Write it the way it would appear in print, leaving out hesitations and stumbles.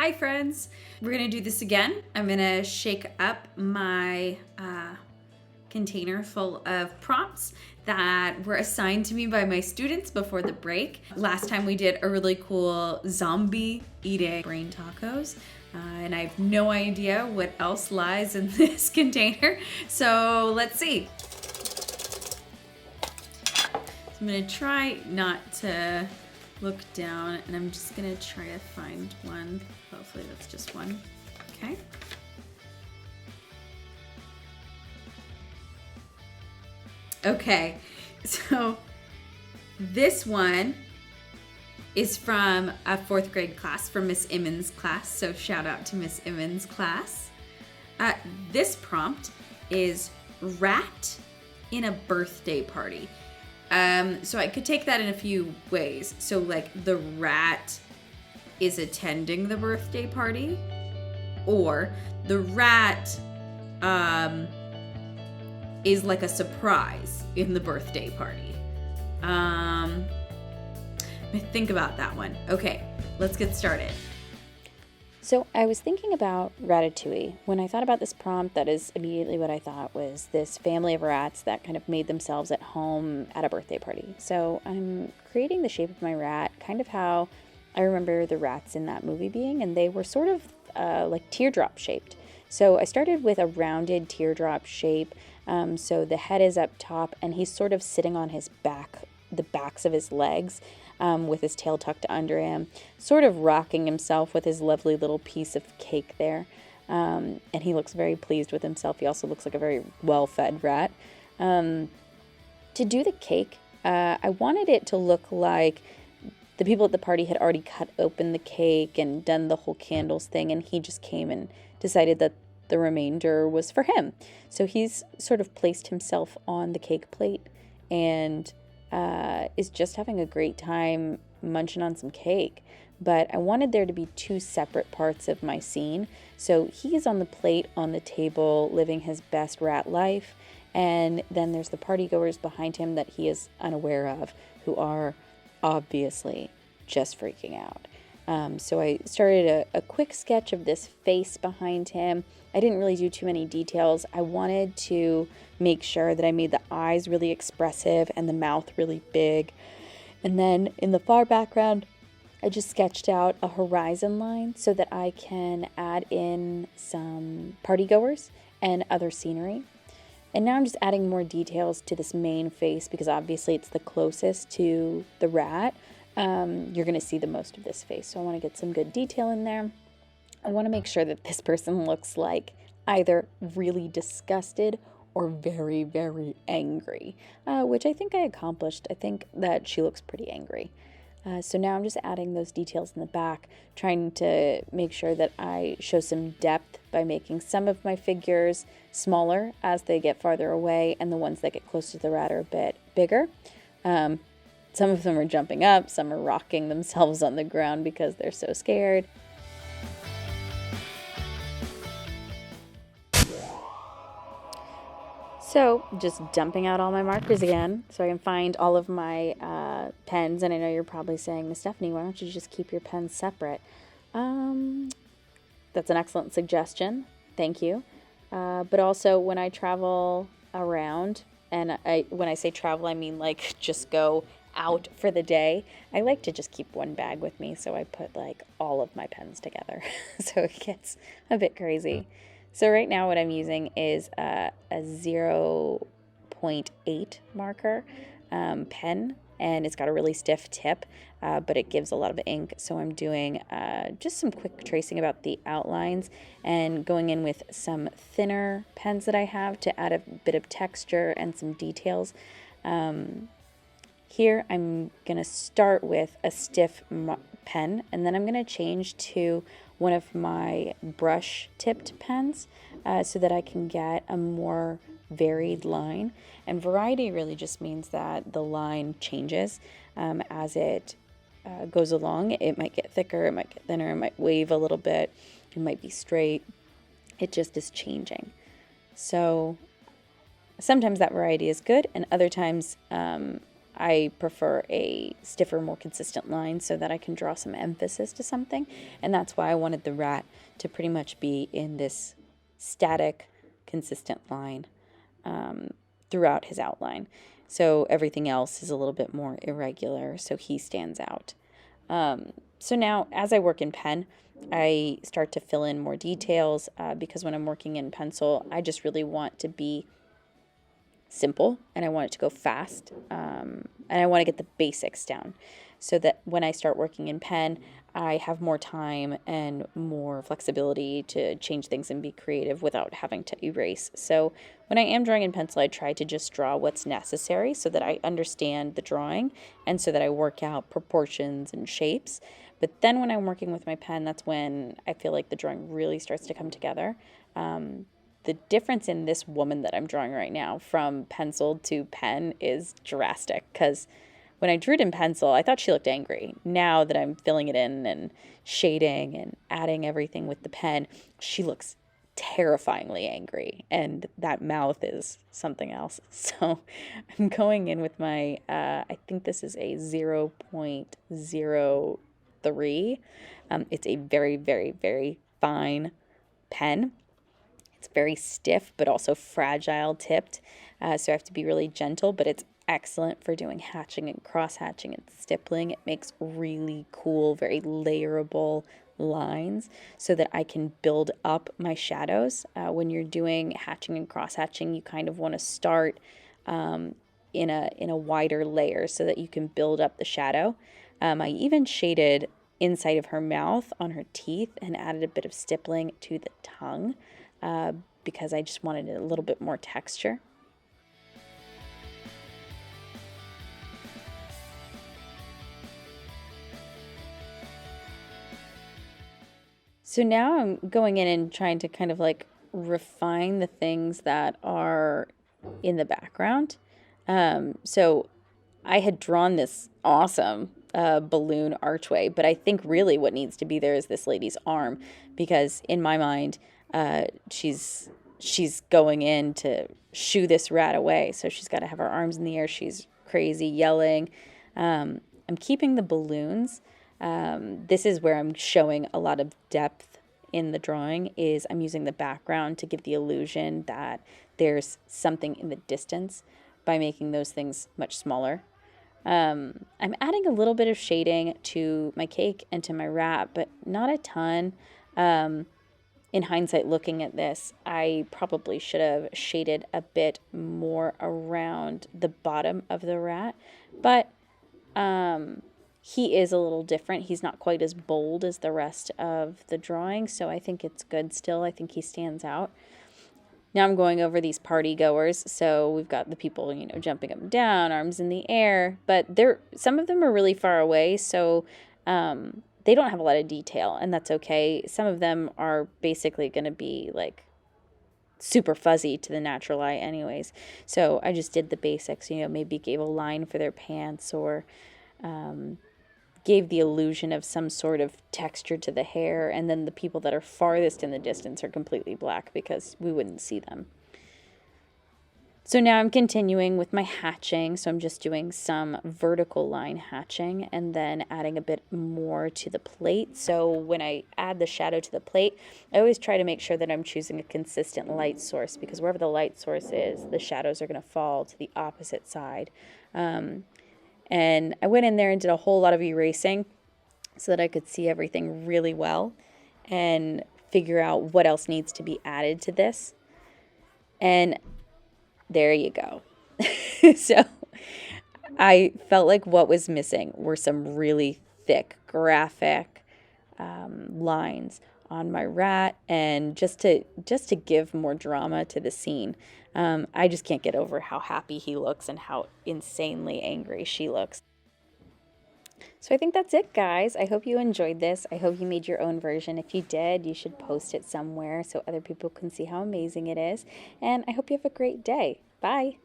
Hi friends, we're gonna do this again. I'm gonna shake up my container full of prompts that were assigned to me by my students before the break. Last time we did a really cool zombie eating brain tacos. And I have no idea what else lies in this container. So let's see. So I'm gonna try not to look down, and I'm just gonna try to find one. Hopefully that's just one. Okay. Okay, so this one is from a 4th grade class, from Miss Immons' class. So shout out to Miss Immons' class. This prompt is rat in a birthday party. So I could take that in a few ways. So like the rat is attending the birthday party, or the rat is like a surprise in the birthday party. Think about that one. Okay, let's get started. So I was thinking about Ratatouille. When I thought about this prompt, that is immediately what I thought was this family of rats that kind of made themselves at home at a birthday party. So I'm creating the shape of my rat, kind of how I remember the rats in that movie being, and they were sort of like teardrop shaped. So I started with a rounded teardrop shape. So the head is up top, and he's sort of sitting on his back, the backs of his legs, with his tail tucked under him, sort of rocking himself with his lovely little piece of cake there. And he looks very pleased with himself. He also looks like a very well-fed rat. To do the cake, I wanted it to look like the people at the party had already cut open the cake and done the whole candles thing, and he just came and decided that the remainder was for him. So he's sort of placed himself on the cake plate and is just having a great time munching on some cake. But I wanted there to be two separate parts of my scene. So he is on the plate on the table living his best rat life, and then there's the partygoers behind him that he is unaware of, who are obviously just freaking out. So I started a quick sketch of this face behind him. I didn't really do too many details. I wanted to make sure that I made the eyes really expressive and the mouth really big. And then in the far background, I just sketched out a horizon line so that I can add in some partygoers and other scenery. And now I'm just adding more details to this main face because obviously it's the closest to the rat. You're going to see the most of this face. So I want to get some good detail in there. I want to make sure that this person looks like either really disgusted or very, very angry, which I think I accomplished. I think that she looks pretty angry. So now I'm just adding those details in the back, trying to make sure that I show some depth by making some of my figures smaller as they get farther away, and the ones that get close to the rat are a bit bigger. Some of them are jumping up, some are rocking themselves on the ground because they're so scared. So just dumping out all my markers again so I can find all of my pens. And I know you're probably saying, Miss Stephanie, why don't you just keep your pens separate? That's an excellent suggestion. Thank you. But also when I travel around, and when I say travel, I mean like just go out for the day, I like to just keep one bag with me. So I put like all of my pens together. So it gets a bit crazy. So right now what I'm using is a 0.8 marker pen, and it's got a really stiff tip, but it gives a lot of ink. So I'm doing just some quick tracing about the outlines and going in with some thinner pens that I have to add a bit of texture and some details. Here I'm going to start with a stiff pen, and then I'm going to change to one of my brush tipped pens so that I can get a more varied line. And variety really just means that the line changes as it goes along. It might get thicker, it might get thinner, it might wave a little bit, it might be straight. It just is changing. So sometimes that variety is good, and other times I prefer a stiffer, more consistent line so that I can draw some emphasis to something. And that's why I wanted the rat to pretty much be in this static, consistent line throughout his outline. So everything else is a little bit more irregular, so he stands out. So now, as I work in pen, I start to fill in more details because when I'm working in pencil, I just really want to be simple and I want it to go fast, and I want to get the basics down so that when I start working in pen, I have more time and more flexibility to change things and be creative without having to erase. So when I am drawing in pencil, I try to just draw what's necessary so that I understand the drawing and so that I work out proportions and shapes. But then when I'm working with my pen, that's when I feel like the drawing really starts to come together. The difference in this woman that I'm drawing right now from pencil to pen is drastic because when I drew it in pencil, I thought she looked angry. Now that I'm filling it in and shading and adding everything with the pen, she looks terrifyingly angry, and that mouth is something else. So I'm going in with my, I think this is a 0.03. It's a very, very, very fine pen. It's very stiff, but also fragile tipped. So I have to be really gentle, but it's excellent for doing hatching and cross hatching and stippling. It makes really cool, very layerable lines so that I can build up my shadows. When you're doing hatching and cross hatching, you kind of want to start in a wider layer so that you can build up the shadow. I even shaded inside of her mouth on her teeth and added a bit of stippling to the tongue because I just wanted a little bit more texture. So now I'm going in and trying to kind of like refine the things that are in the background. So I had drawn this awesome balloon archway, but I think really what needs to be there is this lady's arm because in my mind, she's going in to shoo this rat away. So she's got to have her arms in the air. She's crazy, yelling. I'm keeping the balloons. This is where I'm showing a lot of depth in the drawing is I'm using the background to give the illusion that there's something in the distance by making those things much smaller. I'm adding a little bit of shading to my cake and to my rat, but not a ton. In hindsight, looking at this, I probably should have shaded a bit more around the bottom of the rat, but he is a little different. He's not quite as bold as the rest of the drawing, so I think it's good still. I think he stands out. Now I'm going over these party goers. So we've got the people, jumping up and down, arms in the air, but some of them are really far away, so they don't have a lot of detail, and that's okay. Some of them are basically going to be like super fuzzy to the natural eye anyways. So I just did the basics, maybe gave a line for their pants or gave the illusion of some sort of texture to the hair, and then the people that are farthest in the distance are completely black because we wouldn't see them. So now I'm continuing with my hatching, so I'm just doing some vertical line hatching and then adding a bit more to the plate. So when I add the shadow to the plate, I always try to make sure that I'm choosing a consistent light source because wherever the light source is, the shadows are going to fall to the opposite side. And I went in there and did a whole lot of erasing so that I could see everything really well and figure out what else needs to be added to this. And there you go. So I felt like what was missing were some really thick graphic lines on my rat, and just to give more drama to the scene. I just can't get over how happy he looks and how insanely angry she looks. So I think that's it, guys. I hope you enjoyed this. I hope you made your own version. If you did, you should post it somewhere so other people can see how amazing it is. And I hope you have a great day. Bye.